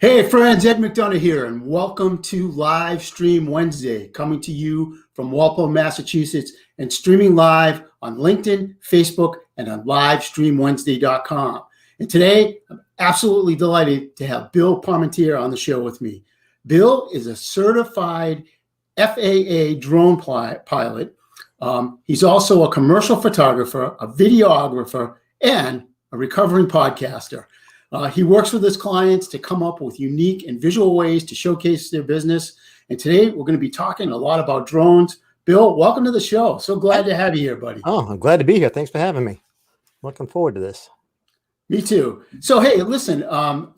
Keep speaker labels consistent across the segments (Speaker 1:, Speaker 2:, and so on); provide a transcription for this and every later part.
Speaker 1: Hey friends, Ed McDonough here, and welcome to Live Stream Wednesday, coming to you from Walpole, Massachusetts, and streaming live on LinkedIn, Facebook, and on livestreamwednesday.com. And today, I'm absolutely delighted to have Bill Parmentier on the show with me. Bill is a certified FAA drone pilot. He's also a commercial photographer, a videographer, and a recovering podcaster. He works with his clients to come up with unique and visual ways to showcase their business. And today we're going to be talking a lot about drones. Bill, welcome to the show. So glad to have you here, buddy.
Speaker 2: Oh, I'm glad to be here. Thanks for having me. Looking forward to this.
Speaker 1: Me too. So, hey, listen,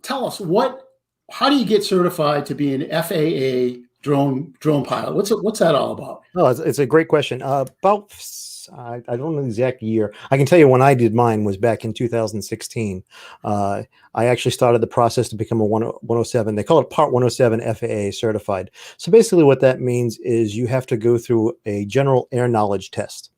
Speaker 1: tell us how do you get certified to be an FAA drone pilot? What's that all about?
Speaker 2: Oh, it's a great question. I don't know the exact year. I can tell you when I did mine was back in 2016. I actually started the process to become a 107. They call it Part 107 FAA certified. So basically what that means is you have to go through a general air knowledge test.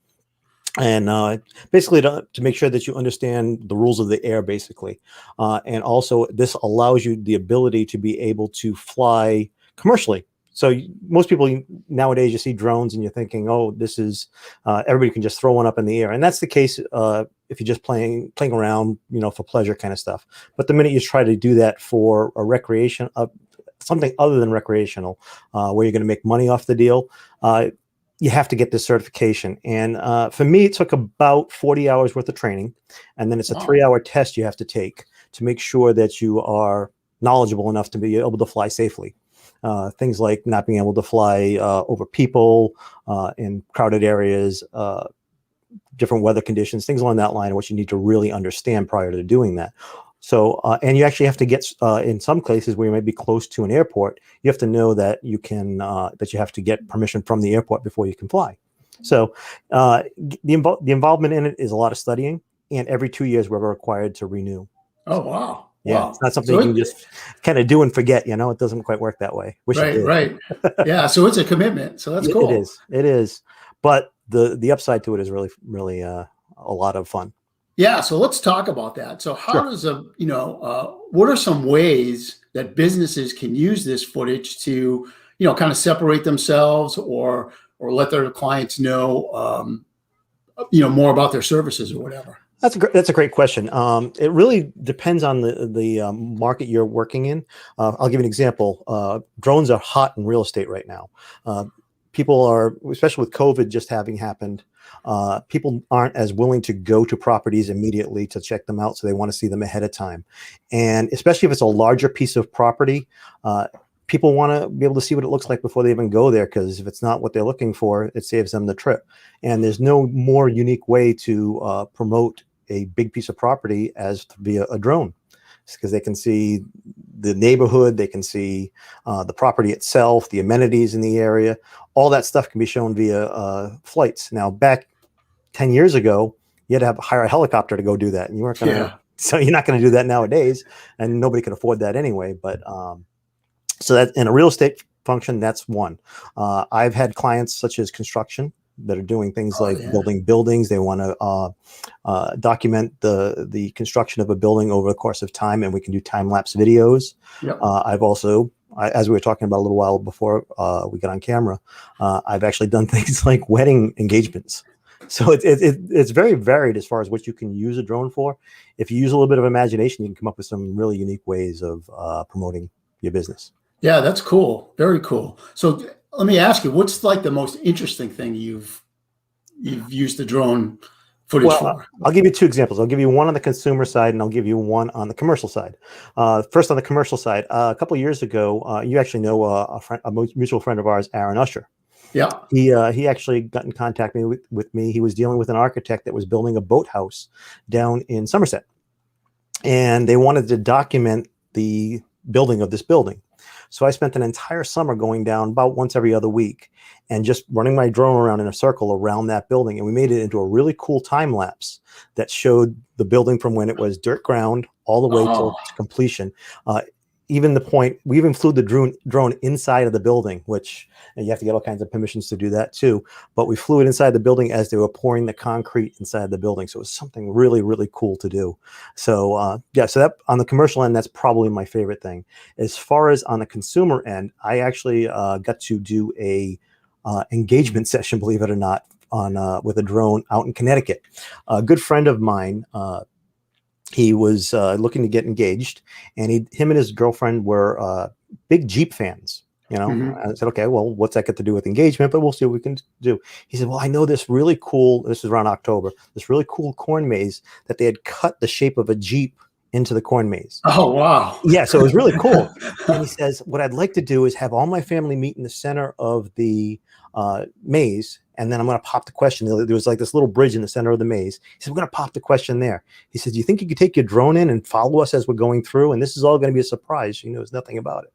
Speaker 2: And basically to make sure that you understand the rules of the air, basically. And also this allows you the ability to be able to fly commercially. So most people nowadays, you see drones and you're thinking, oh, this is, everybody can just throw one up in the air. And that's the case if you're just playing around, for pleasure kind of stuff. But the minute you try to do that for a recreation, something other than recreational, where you're going to make money off the deal, you have to get this certification. And for me, it took about 40 hours worth of training. And then it's a 3-hour test you have to take to make sure that you are knowledgeable enough to be able to fly safely. Things like not being able to fly over people in crowded areas, different weather conditions, things along that line, what you need to really understand prior to doing that. So, and you actually have to get, in some places where you might be close to an airport, you have to know that you can, that you have to get permission from the airport before you can fly. So the involvement in it is a lot of studying, and every 2 years we're required to renew.
Speaker 1: Oh, wow.
Speaker 2: Yeah,
Speaker 1: wow.
Speaker 2: It's not something you can just kind of do and forget, It doesn't quite work that way.
Speaker 1: Right. Yeah, so it's a commitment. So that's cool.
Speaker 2: It is. But the upside to it is really a lot of fun.
Speaker 1: Yeah, so let's talk about that. So how does what are some ways that businesses can use this footage to, kind of separate themselves or let their clients know, more about their services or whatever?
Speaker 2: That's a great question. It really depends on the market you're working in. I'll give you an example. Drones are hot in real estate right now. People are, especially with COVID just having happened, people aren't as willing to go to properties immediately to check them out, so they want to see them ahead of time. And especially if it's a larger piece of property, people want to be able to see what it looks like before they even go there, because if it's not what they're looking for, it saves them the trip. And there's no more unique way to promote a big piece of property as via a drone, because they can see the neighborhood, they can see the property itself, the amenities in the area. All that stuff can be shown via flights. Now, back 10 years ago, you had to hire a helicopter to go do that, and you weren't going to. So you're not going to do that nowadays, and nobody can afford that anyway. But so that in a real estate function, that's one. I've had clients such as construction that are doing things like building buildings. They want to document the construction of a building over the course of time, and we can do time-lapse videos. Yep. I've also, as we were talking about a little while before we got on camera, I've actually done things like wedding engagements. So it's very varied as far as what you can use a drone for. If you use a little bit of imagination, you can come up with some really unique ways of promoting your business.
Speaker 1: Yeah, that's cool. Very cool. So let me ask you, what's like the most interesting thing you've used the drone footage for?
Speaker 2: I'll give you two examples. I'll give you one on the consumer side, and I'll give you one on the commercial side. First, on the commercial side, a couple of years ago, you actually know a mutual friend of ours, Aaron Usher.
Speaker 1: Yeah.
Speaker 2: He actually got in contact with me. He was dealing with an architect that was building a boathouse down in Somerset, and they wanted to document the building of this building. So I spent an entire summer going down about once every other week and just running my drone around in a circle around that building. And we made it into a really cool time lapse that showed the building from when it was dirt ground all the way to completion. even the point, we even flew the drone inside of the building, which you have to get all kinds of permissions to do that too. But we flew it inside the building as they were pouring the concrete inside the building. So it was something really, really cool to do. So yeah, so that on the commercial end, that's probably my favorite thing. As far as on the consumer end, I actually got to do a engagement session, believe it or not, on with a drone out in Connecticut. A good friend of mine, he was looking to get engaged, and him and his girlfriend were big Jeep fans. You know,
Speaker 1: Mhm.
Speaker 2: I said, okay, well, what's that got to do with engagement? But we'll see what we can do. He said, well, I know this really cool, this is around October, this really cool corn maze that they had cut the shape of a Jeep into the corn maze.
Speaker 1: Oh, wow.
Speaker 2: Yeah, so it was really cool. And he says, what I'd like to do is have all my family meet in the center of the maze, and then I'm going to pop the question. There was like this little bridge in the center of the maze. He said, we're going to pop the question there. He said, do you think you could take your drone in and follow us as we're going through? And this is all going to be a surprise. She knows nothing about it.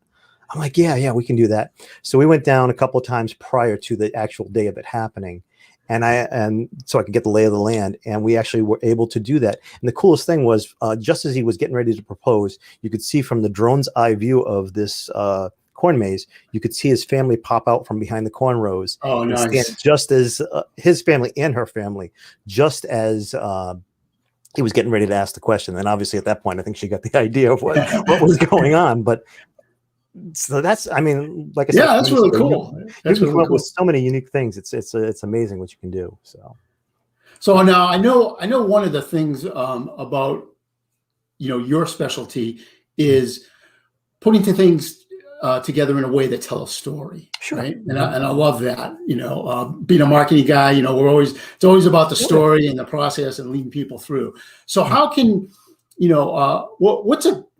Speaker 2: I'm like, yeah, we can do that. So we went down a couple of times prior to the actual day of it happening. And so I could get the lay of the land, and we actually were able to do that. And the coolest thing was, just as he was getting ready to propose, you could see from the drone's eye view of this corn maze, you could see his family pop out from behind the corn rows
Speaker 1: Oh,
Speaker 2: and stand
Speaker 1: nice.
Speaker 2: just as his family and her family, just as he was getting ready to ask the question. And obviously, at that point, I think she got the idea of what was going on. But so that's, I mean, like I said,
Speaker 1: Yeah, that's really cool.
Speaker 2: you
Speaker 1: That's
Speaker 2: can come
Speaker 1: really
Speaker 2: up with
Speaker 1: cool.
Speaker 2: so many unique things. It's amazing what you can do. So.
Speaker 1: So now I know one of the things about your specialty is putting things together in a way that tell a story,
Speaker 2: Sure.
Speaker 1: right? And
Speaker 2: Mhm.
Speaker 1: I love that. Being a marketing guy, it's always about the
Speaker 2: Oh, yeah.
Speaker 1: story and the process and leading people through. So how can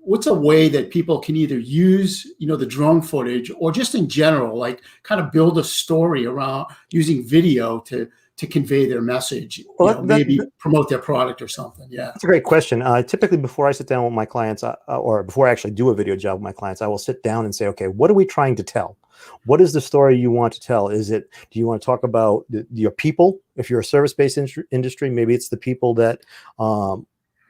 Speaker 1: what's a way that people can either use the drone footage or just in general, like kind of build a story around using video to convey their message,
Speaker 2: Well,
Speaker 1: maybe promote their product or something. Yeah.
Speaker 2: that's a great question. Typically, before I sit down with my clients, or before I actually do a video job with my clients, I will sit down and say, okay, what are we trying to tell? What is the story you want to tell? Do you want to talk about your people? If you're a service-based industry, maybe it's the people that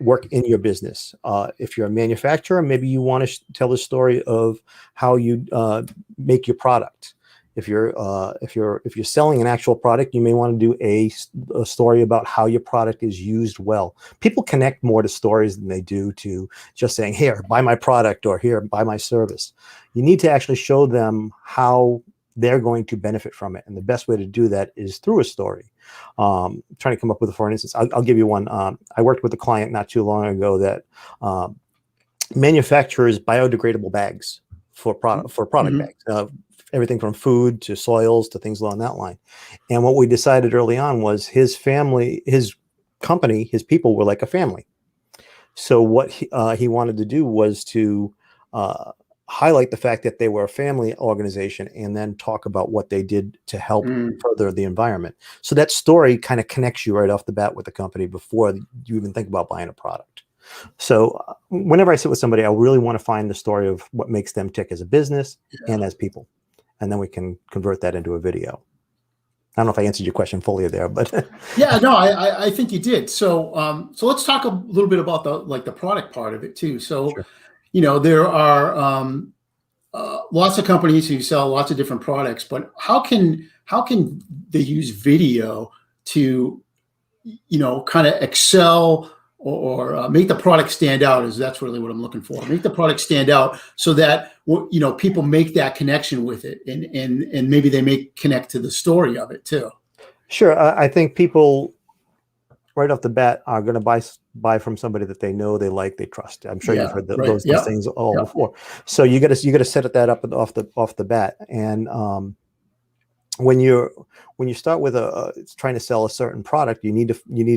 Speaker 2: work in your business. If you're a manufacturer, maybe you want to tell the story of how you make your product. If you're selling an actual product, you may want to do a story about how your product is used well. People connect more to stories than they do to just saying, here, buy my product, or here, buy my service. You need to actually show them how they're going to benefit from it. And the best way to do that is through a story. Trying to come up with, for instance, I'll give you one. I worked with a client not too long ago that manufactures biodegradable bags for product
Speaker 1: Mhm.
Speaker 2: bags. Everything from food to soils to things along that line. And what we decided early on was his family, his company, his people were like a family. So what he wanted to do was to highlight the fact that they were a family organization, and then talk about what they did to help
Speaker 1: Mm.
Speaker 2: further the environment. So that story kind of connects you right off the bat with the company before you even think about buying a product. So whenever I sit with somebody, I really want to find the story of what makes them tick as a business and as people. And then we can convert that into a video. I don't know if I answered your question fully there, but
Speaker 1: Yeah, no, I think you did. So let's talk a little bit about the product part of it too. So,
Speaker 2: sure.
Speaker 1: there are lots of companies who sell lots of different products, but how can they use video to kind of excel or make the product stand out? Is that's really what I'm looking for. Make the product stand out so that people make that connection with it, and maybe they may connect to the story of it too.
Speaker 2: Sure. I think people right off the bat are going to buy from somebody that they know, they like, they trust. I'm sure you've
Speaker 1: Yeah.
Speaker 2: heard
Speaker 1: Right.
Speaker 2: those
Speaker 1: Yep.
Speaker 2: things all
Speaker 1: Yep.
Speaker 2: before. So you got to set that up off the bat. And when you start with trying to sell a certain product, you need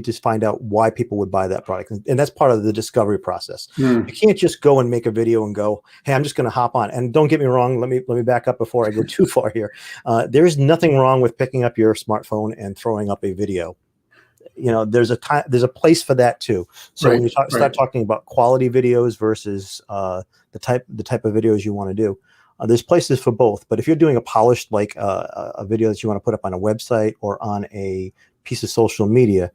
Speaker 2: to find out why people would buy that product, and that's part of the discovery process.
Speaker 1: Mm.
Speaker 2: You can't just go and make a video and go, hey, I'm just going to hop on. And don't get me wrong, let me back up before I go too far here. There is nothing wrong with picking up your smartphone and throwing up a video. There's a place for that too. So when
Speaker 1: Right.
Speaker 2: you
Speaker 1: Right.
Speaker 2: start talking about quality videos versus the type of videos you want to do, there's places for both. But if you're doing a polished, like a video that you want to put up on a website or on a piece of social media,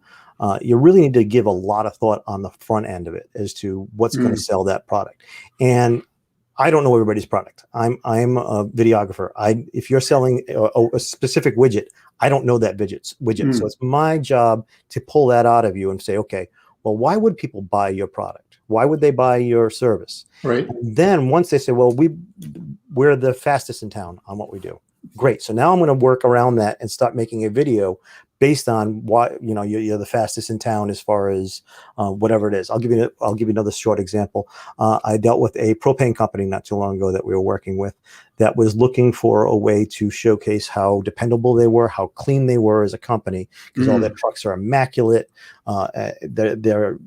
Speaker 2: you really need to give a lot of thought on the front end of it as to what's going
Speaker 1: Mm.
Speaker 2: to sell that product. And I don't know everybody's product. I'm a videographer. If you're selling a specific widget, I don't know that widget. So it's my job to pull that out of you and say, okay, well, why would people buy your product? Why would they buy your service?
Speaker 1: Right.
Speaker 2: And then once they say, well, we're the fastest in town on what we do. Great. So now I'm going to work around that and start making a video based on why, you're the fastest in town as far as whatever it is. I'll give you another short example. I dealt with a propane company not too long ago that we were working with that was looking for a way to showcase how dependable they were, how clean they were as a company, because all their trucks are immaculate. They're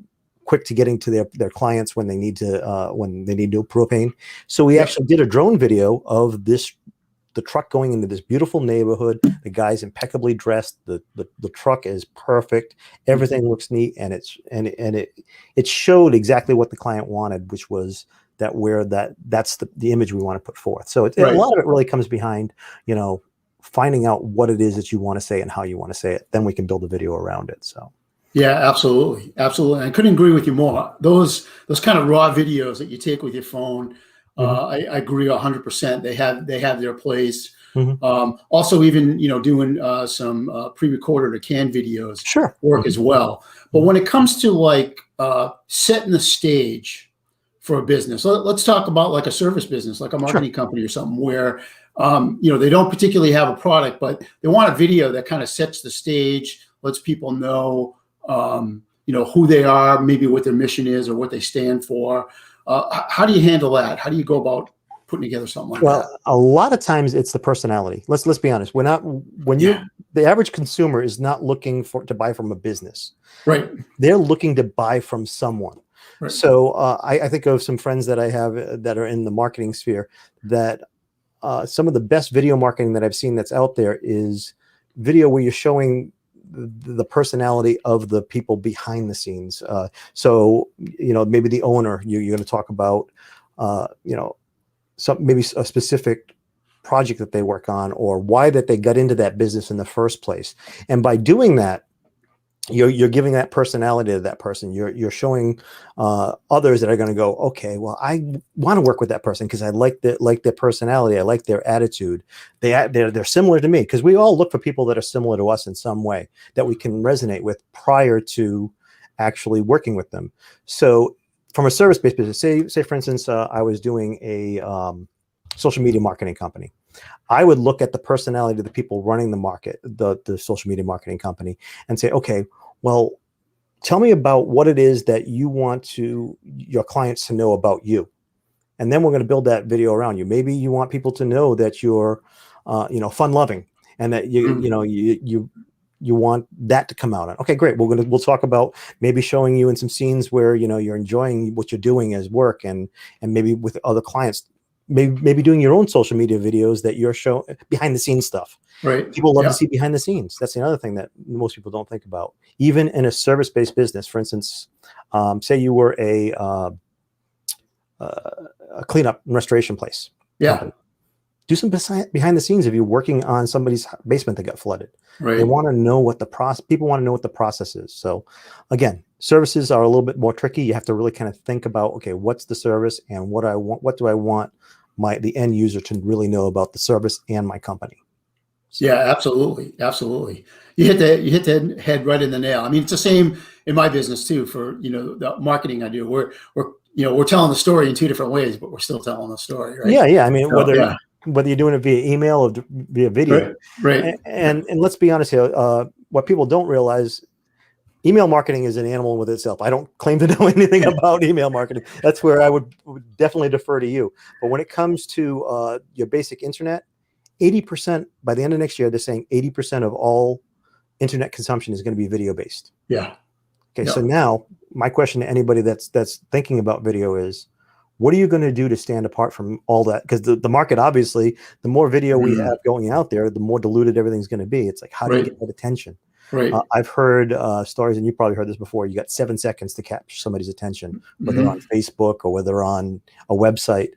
Speaker 2: quick to getting to their clients when they need to do propane. So we actually did a drone video of the truck going into this beautiful neighborhood. The guy's impeccably dressed. The truck is perfect. Everything looks neat, and it showed exactly what the client wanted, which was that's the image we want to put forth. So a lot of it really comes behind, finding out what it is that you want to say and how you want to say it. Then we can build a video around it. So. Yeah,
Speaker 1: absolutely. I couldn't agree with you more. Those kind of raw videos that you take with your phone, I agree 100%. They have their place. Also, even doing some pre-recorded or canned videos work as well. But when it comes to like setting the stage for a business, let's talk about like a service business, like a marketing company or something, where they don't particularly have a product, but they want a video that kind of sets the stage, lets people know who they are, maybe what their mission is or what they stand for. How do you handle that? How do you go about putting together something like that?
Speaker 2: Well, a lot of times it's the personality. Let's be honest. The average consumer is not looking to buy from a business.
Speaker 1: Right.
Speaker 2: They're looking to buy from someone. Right. So I think of some friends that I have that are in the marketing sphere that some of the best video marketing that I've seen that's out there is video where you're showing the personality of the people behind the scenes. So maybe the owner, you're going to talk about, maybe a specific project that they work on or why that they got into that business in the first place. And by doing that, you're giving that personality to that person. You're showing others that are going to go, okay, well, I want to work with that person because I like their personality. I like their attitude. They're similar to me, because we all look for people that are similar to us in some way that we can resonate with prior to actually working with them. So from a service-based business, say for instance, I was doing a social media marketing company. I would look at the personality of the people running the market, the social media marketing company, and say, okay, well, tell me about what it is that you want your clients to know about you. And then we're going to build that video around you. Maybe you want people to know that you're, fun loving, and that you want that to come out. Okay, great. We'll talk about maybe showing you in some scenes where, you're enjoying what you're doing as work, and maybe with other clients, maybe doing your own social media videos that you're showing behind the scenes stuff.
Speaker 1: Right.
Speaker 2: People love to see behind the scenes. That's another thing that most people don't think about. Even in a service-based business, for instance, say you were a cleanup and restoration place. Company. Do some behind the scenes if you're working on somebody's basement that got flooded. Right. They want to know what people want to know what the process is. So again, services are a little bit more tricky. You have to really kind of think about, okay, what's the service and what do I want the end user to really know about the service and my company.
Speaker 1: So. Yeah, absolutely. You hit the head right in the nail. I mean, it's the same in my business too. For the marketing I do, we're telling the story in two different ways, but we're still telling the story, right?
Speaker 2: Yeah. I mean, whether you're doing it via email or via video,
Speaker 1: right.
Speaker 2: And let's be honest here. What people don't realize. Email marketing is an animal with itself. I don't claim to know anything about email marketing. That's where I would definitely defer to you. But when it comes to your basic internet, 80%, by the end of next year, they're saying 80% of all internet consumption is going to be video based.
Speaker 1: Yeah.
Speaker 2: Okay. Yep. So now my question to anybody that's thinking about video is, what are you going to do to stand apart from all that? Because the market, obviously, the more video we have going out there, the more diluted everything's going to be. It's like, how do you get that attention?
Speaker 1: Right.
Speaker 2: I've heard stories, and you probably heard this before. You got 7 seconds to capture somebody's attention, whether on Facebook or whether on a website.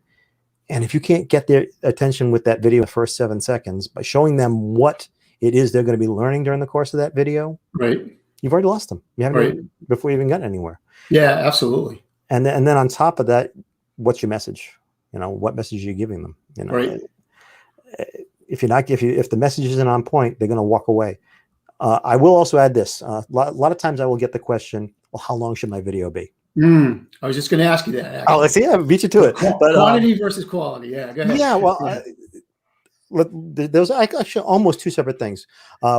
Speaker 2: And if you can't get their attention with that video in the first 7 seconds by showing them what it is they're going to be learning during the course of that video,
Speaker 1: right,
Speaker 2: you've already lost them. You haven't before you even gotten anywhere.
Speaker 1: Yeah, absolutely.
Speaker 2: And then on top of that, what's your message? what message are you giving them?
Speaker 1: Right.
Speaker 2: If the message isn't on point, they're going to walk away. I will also add this. A lot of times I will get the question, well, how long should my video be?
Speaker 1: I was just going to ask you that. Actually.
Speaker 2: Oh, let's see. I beat you to it. But
Speaker 1: quantity versus quality. Yeah, go ahead.
Speaker 2: Yeah, well, there's actually almost two separate things.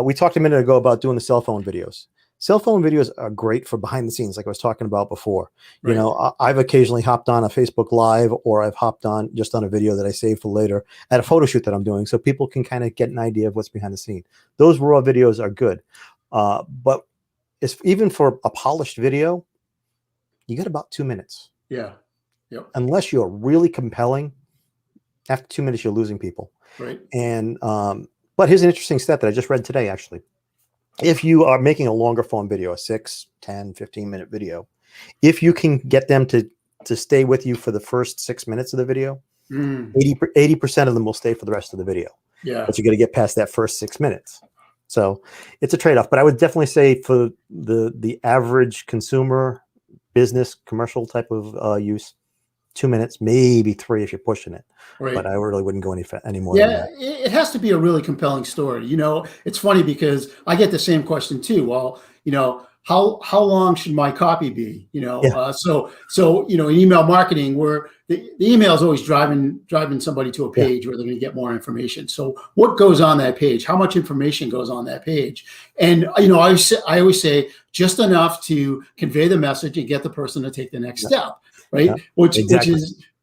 Speaker 2: We talked a minute ago about doing the cell phone videos. Cell phone videos are great for behind the scenes, like I was talking about before.
Speaker 1: Right.
Speaker 2: I've occasionally hopped on a Facebook Live, or I've hopped on just on a video that I save for later at a photo shoot that I'm doing, so people can kind of get an idea of what's behind the scene. Those raw videos are good, but even for a polished video, you got about 2 minutes.
Speaker 1: Yeah. Yep.
Speaker 2: Unless you're really compelling, after 2 minutes, you're losing people.
Speaker 1: Right.
Speaker 2: And but here's an interesting stat that I just read today, actually. If you are making a longer form video, a 6, 10, 15-minute video, if you can get them to stay with you for the first 6 minutes of the video, 80% of them will stay for the rest of the video.
Speaker 1: Yeah.
Speaker 2: But you got to get past that first 6 minutes. So it's a trade-off. But I would definitely say for the average consumer, business, commercial type of use, 2 minutes, maybe 3 if you're pushing it.
Speaker 1: Right.
Speaker 2: But I really wouldn't go any more.
Speaker 1: Yeah, it has to be a really compelling story. It's funny because I get the same question too. Well, how long should my copy be? So in email marketing, where the email is always driving somebody to a page where they're going to get more information. So what goes on that page? How much information goes on that page? And I always say just enough to convey the message and get the person to take the next step. Right.
Speaker 2: Yeah,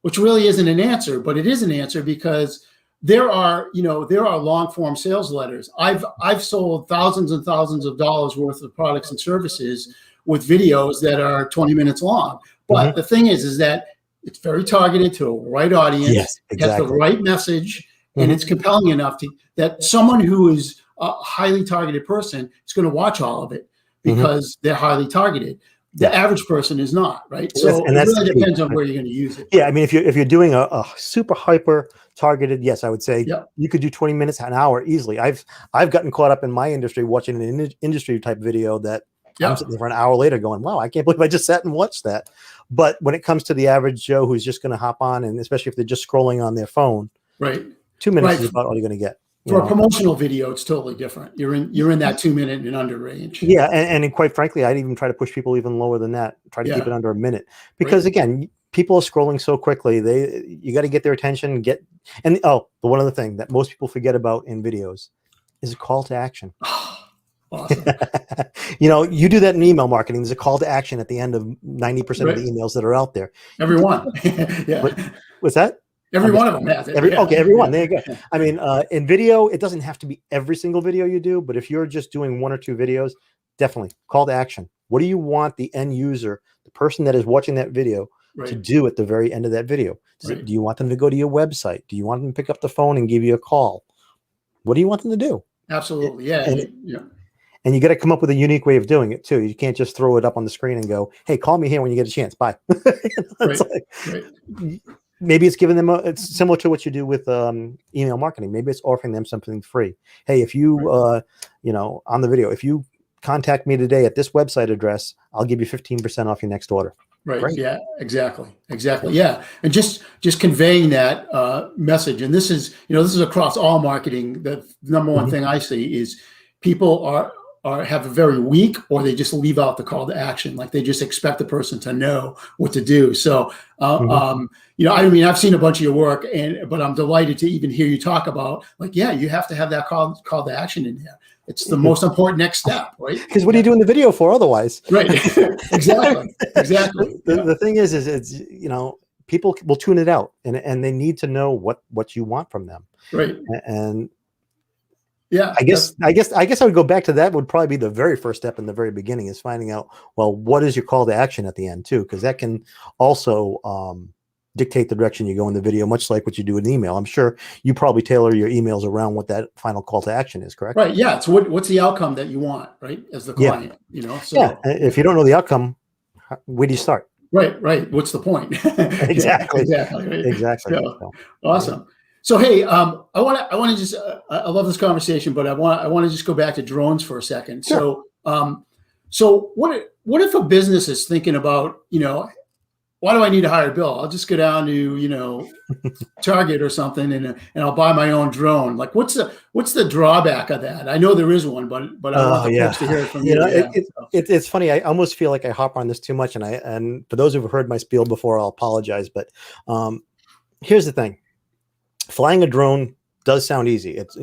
Speaker 1: which really isn't an answer, but it is an answer because there are long form sales letters. I've sold thousands and thousands of dollars worth of products and services with videos that are 20 minutes long. But the thing is that it's very targeted to a right audience.
Speaker 2: Yes, exactly.
Speaker 1: It has the right message, and it's compelling enough that someone who is a highly targeted person is going to watch all of it because they're highly targeted. The average person is not, right? So it really depends on where you're going to use it.
Speaker 2: Yeah, I mean, if you're doing a super hyper targeted, yes, I would say you could do 20 minutes, an hour easily. I've gotten caught up in my industry watching an industry type video that I'm sitting there for an hour later going, wow, I can't believe I just sat and watched that. But when it comes to the average Joe who's just going to hop on, and especially if they're just scrolling on their phone, 2 minutes is about all you're going to get.
Speaker 1: For a promotional video, it's totally different. You're in that 2 minute and under range.
Speaker 2: Yeah, and quite frankly, I'd even try to push people even lower than that. Try to keep it under a minute because again, people are scrolling so quickly. You got to get their attention. One other thing that most people forget about in videos is a call to action.
Speaker 1: Awesome.
Speaker 2: You do that in email marketing. There's a call to action at the end of 90% of the emails that are out there.
Speaker 1: Everyone.
Speaker 2: What's that?
Speaker 1: Every one of them has it.
Speaker 2: Okay, everyone. There you go. I mean, in video, it doesn't have to be every single video you do, but if you're just doing 1 or 2 videos, definitely call to action. What do you want the end user, the person that is watching that video, to do at the very end of that video? Do you want them to go to your website? Do you want them to pick up the phone and give you a call? What do you want them to do?
Speaker 1: Absolutely, yeah.
Speaker 2: And you got to come up with a unique way of doing it too. You can't just throw it up on the screen and go, "Hey, call me here when you get a chance." Bye. Maybe it's giving them it's similar to what you do with email marketing. Maybe it's offering them something free. Hey, if you on the video, if you contact me today at this website address, I'll give you 15% off your next order.
Speaker 1: Right. Great. Yeah, exactly. Yeah. And just conveying that message. And this is across all marketing. The number one thing I see is people have a very weak, or they just leave out the call to action. Like they just expect the person to know what to do. So, I've seen a bunch of your work, but I'm delighted to even hear you talk about you have to have that call to action in there. It's the most important next step, right?
Speaker 2: Because what are you doing the video for otherwise?
Speaker 1: Right. Exactly.
Speaker 2: The thing is it's, people will tune it out and they need to know what you want from them.
Speaker 1: Right.
Speaker 2: And
Speaker 1: yeah,
Speaker 2: I guess I would go back to that. Would probably be the very first step in the very beginning, is finding out, well, what is your call to action at the end too? Because that can also dictate the direction you go in the video, much like what you do in email. I'm sure you probably tailor your emails around what that final call to action is, correct?
Speaker 1: Right. Yeah. It's what's the outcome that you want, right? As the client, So
Speaker 2: if you don't know the outcome, where do you start?
Speaker 1: Right. What's the point?
Speaker 2: Exactly.
Speaker 1: Right?
Speaker 2: Exactly.
Speaker 1: So, awesome. So, hey, I want to just, I love this conversation, but I want to just go back to drones for a second.
Speaker 2: Sure.
Speaker 1: So what if a business is thinking about, why do I need to hire Bill? I'll just go down to, Target or something, and I'll buy my own drone. Like, what's the drawback of that? I know there is one, but I want the
Speaker 2: Yeah,
Speaker 1: folks to hear it from
Speaker 2: you
Speaker 1: you.
Speaker 2: know,
Speaker 1: Yeah. So,
Speaker 2: it's funny. I almost feel like I hop on this too much, and for those who've heard my spiel before, I'll apologize. But here's the thing: flying a drone does sound easy. It's,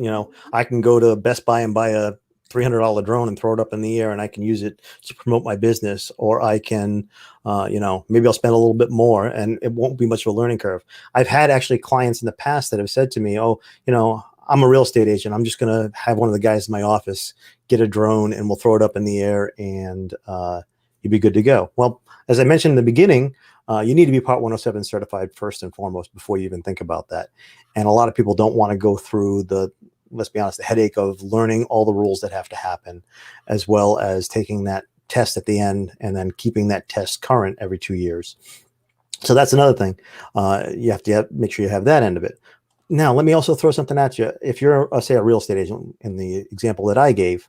Speaker 2: I can go to Best Buy and buy a $300 drone and throw it up in the air, and I can use it to promote my business, or I can, maybe I'll spend a little bit more, and it won't be much of a learning curve. I've had actually clients in the past that have said to me, "Oh, I'm a real estate agent. I'm just going to have one of the guys in my office get a drone, and we'll throw it up in the air, and you'd be good to go." Well, as I mentioned in the beginning, you need to be Part 107 certified first and foremost before you even think about that. And a lot of people don't want to go through let's be honest, the headache of learning all the rules that have to happen, as well as taking that test at the end and then keeping that test current every 2 years. So that's another thing. You have to make sure you have that end of it. Now, let me also throw something at you. If you're, say, a real estate agent in the example that I gave,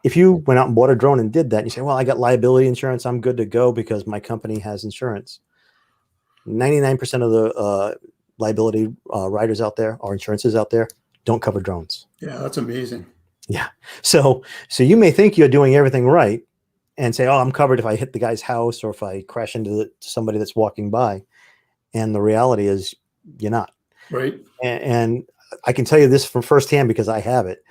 Speaker 2: if you went out and bought a drone and did that, and you say, well, I got liability insurance, I'm good to go because my company has insurance. 99% of the liability riders out there, or insurances out there, don't cover drones.
Speaker 1: yeah, that's amazing.
Speaker 2: Yeah. So you may think you're doing everything right and say, oh, I'm covered if I hit the guy's house or if I crash into somebody that's walking by. And the reality is you're not.
Speaker 1: Right.
Speaker 2: And I can tell you this from firsthand because I have it.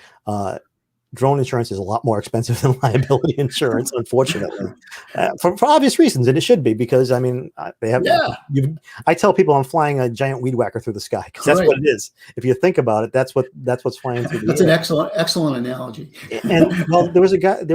Speaker 2: Drone insurance is a lot more expensive than liability insurance, unfortunately, for obvious reasons, and it should be because they have.
Speaker 1: Yeah.
Speaker 2: I tell people I'm flying a giant weed whacker through the sky because that's what it is. If you think about it, that's what's flying through the
Speaker 1: That's
Speaker 2: air.
Speaker 1: an excellent analogy.
Speaker 2: And well, there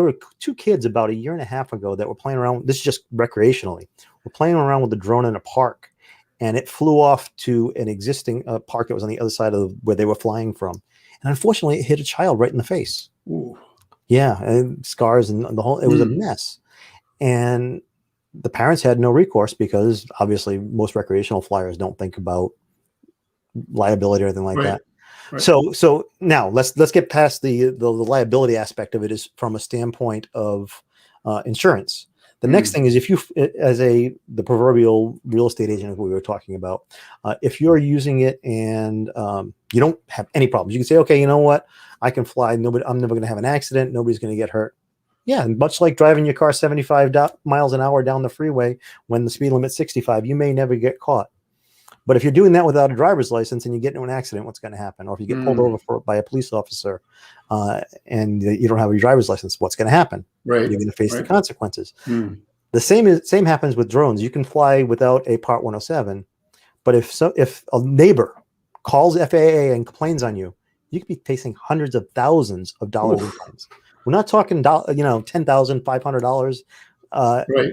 Speaker 2: were two kids about 1.5 years ago that were playing around. This is just recreationally. We're playing around with the drone in a park, and it flew off to an existing park that was on the other side of where they were flying from, and unfortunately, it hit a child right in the face.
Speaker 1: Ooh.
Speaker 2: Yeah, and scars and the whole, it was a mess. And the parents had no recourse because obviously most recreational flyers don't think about liability or anything like that. Right. So now let's get past the liability aspect of it is from a standpoint of insurance. The next thing is if you, as the proverbial real estate agent, as we were talking about, if you're using it and you don't have any problems, you can say, okay, you know what? I can fly. I'm never going to have an accident. Nobody's going to get hurt. Yeah. And much like driving your car 75 miles an hour down the freeway when the speed limit's 65, you may never get caught. But if you're doing that without a driver's license and you get into an accident, what's going to happen? Or if you get pulled over by a police officer and you don't have your driver's license, what's going to happen?
Speaker 1: Right.
Speaker 2: You're going to face the consequences. The same happens with drones. You can fly without a Part 107, but if a neighbor calls FAA and complains on you, you could be facing hundreds of thousands of dollars in fines. We're not talking $10,000, $500.
Speaker 1: Right.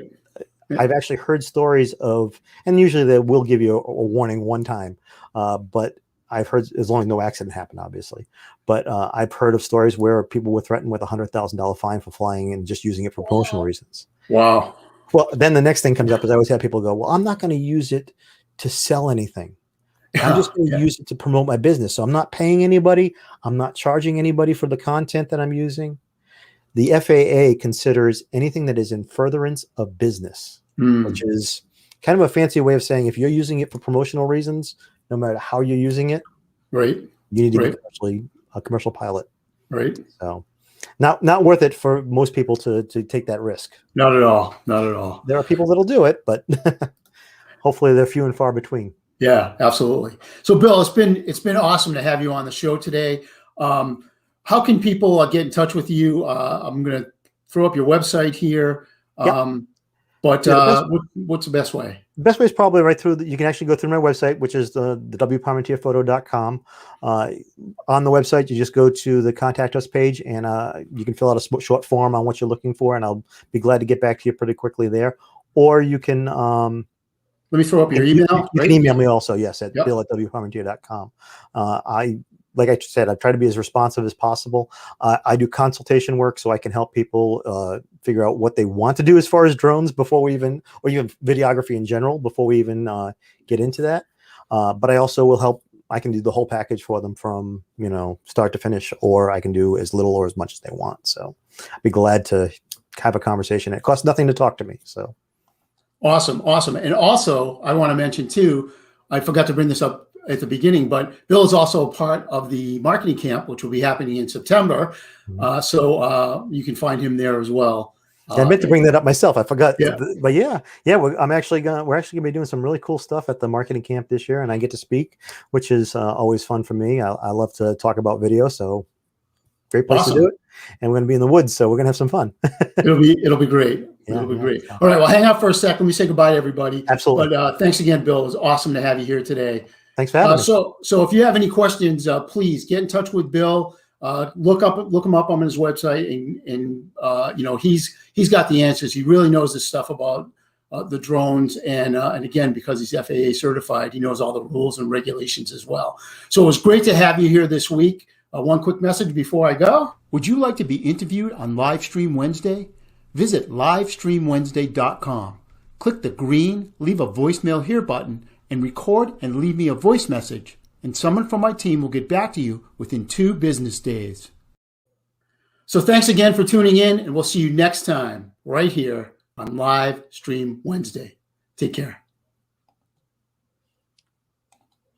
Speaker 2: I've actually heard stories of, and usually they will give you a warning one time, but I've heard, as long as no accident happened, obviously, but I've heard of stories where people were threatened with $100,000 fine for flying and just using it for promotional reasons.
Speaker 1: Wow.
Speaker 2: Well, then the next thing comes up is I always have people go, well, I'm not going to use it to sell anything. I'm just going to use it to promote my business. So I'm not paying anybody. I'm not charging anybody for the content that I'm using. The FAA considers anything that is in furtherance of business, which is kind of a fancy way of saying if you're using it for promotional reasons, no matter how you're using it,
Speaker 1: right,
Speaker 2: you need to be a commercial pilot.
Speaker 1: Right.
Speaker 2: So not worth it for most people to take that risk.
Speaker 1: Not at all. Not at all.
Speaker 2: There are people that'll do it, but hopefully they're few and far between.
Speaker 1: Yeah, absolutely. So Bill, it's been awesome to have you on the show today. How can people get in touch with you? I'm going to throw up your website here. But what's the best way?
Speaker 2: The best way is probably right through. You can actually go through my website, which is the wparmentierphoto.com. On the website, you just go to the contact us page, and you can fill out a short form on what you're looking for, and I'll be glad to get back to you pretty quickly there. Or you can
Speaker 1: let me throw up your email.
Speaker 2: You can email me also, yes, at bill@wparmentier.com. Like I said, I try to be as responsive as possible. I do consultation work, so I can help people figure out what they want to do as far as drones or even videography in general, before we even get into that. But I also will help. I can do the whole package for them from start to finish, or I can do as little or as much as they want. So I'd be glad to have a conversation. It costs nothing to talk to me. So.
Speaker 1: Awesome, awesome. And also, I want to mention too, I forgot to bring this up at the beginning, but Bill is also a part of the marketing camp, which will be happening in September. So you can find him there as well.
Speaker 2: I meant to bring that up myself. I forgot.
Speaker 1: Yeah.
Speaker 2: But yeah, we're actually gonna be doing some really cool stuff at the marketing camp this year, and I get to speak, which is always fun for me. I love to talk about video, so great place to do it. And we're going to be in the woods, so we're going to have some fun.
Speaker 1: It'll be great. It'll be great. All right, well, hang out for a sec. Let me say goodbye to everybody.
Speaker 2: Absolutely.
Speaker 1: But thanks again, Bill. It was awesome to have you here today.
Speaker 2: Thanks for having me.
Speaker 1: So if you have any questions, please get in touch with Bill. Look him up on his website, and you know, he's got the answers. He really knows this stuff about the drones, and again, because he's FAA certified, he knows all the rules and regulations as well. So it was great to have you here this week. One quick message before I go. Would you like to be interviewed on Livestream Wednesday? Visit livestreamwednesday.com. Click the green Leave a Voicemail Here button and record and leave me a voice message, and someone from my team will get back to you within 2 business days. So thanks again for tuning in, and we'll see you next time right here on Livestream Wednesday. Take care.